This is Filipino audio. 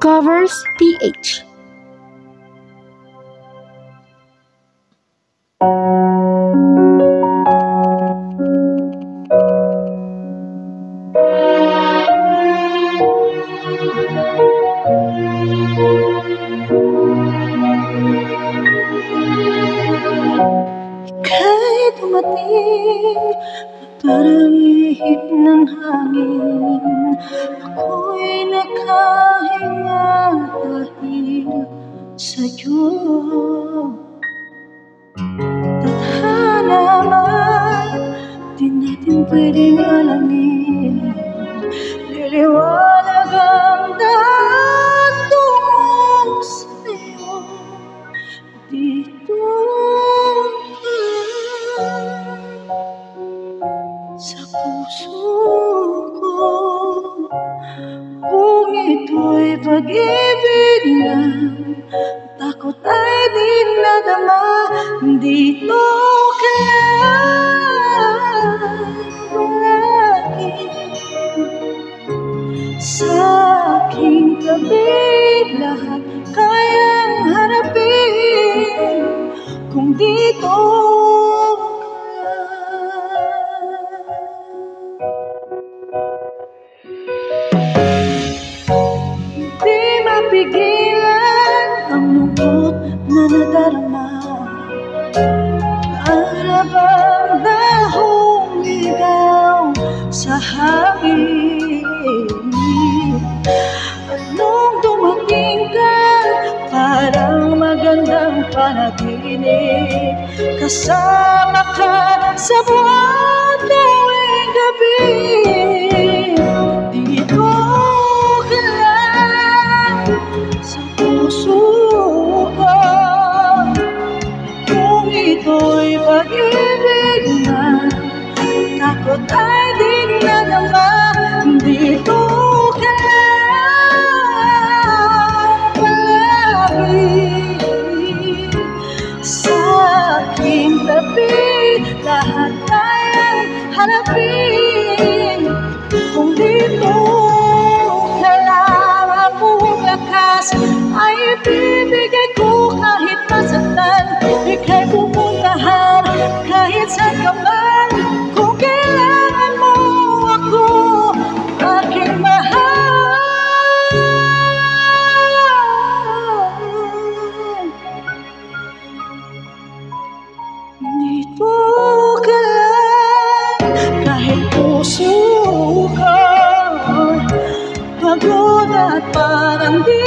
Covers PH. Kahit dumating parang ihip ng hangin, ako'y nakahinga dahil sa'yo. Tadhana man, di natin pwedeng alamin, liliwanag ang daan tungo sa'yo. Dito sa puso ko, kung ito'y pag-ibig na, takot ay di nadama. Dito kaya palagi sa aking tabi, lahat kayang harapin kung dito di mapigilan ang lungkot na nadarama. Para bang dahong ligaw sa hangin, anong dumating ka, parang magandang panaginip, kasama ka sa buwan tuwing gabi. Dito ka lang sa puso ko, kung ito'y pag-ibig na, takot ay di nadama. Dito ka lang palagi sa aking tabi, lahat kayang harapin kung dito ka lang. Akong lakas ay ibibigay ko kahit masaktan, ika'y pupuntahan kahit saan ka man. Kung kailangan mo ako, aking mahal, dito ka lang. Kahit puso ko pagod at parang di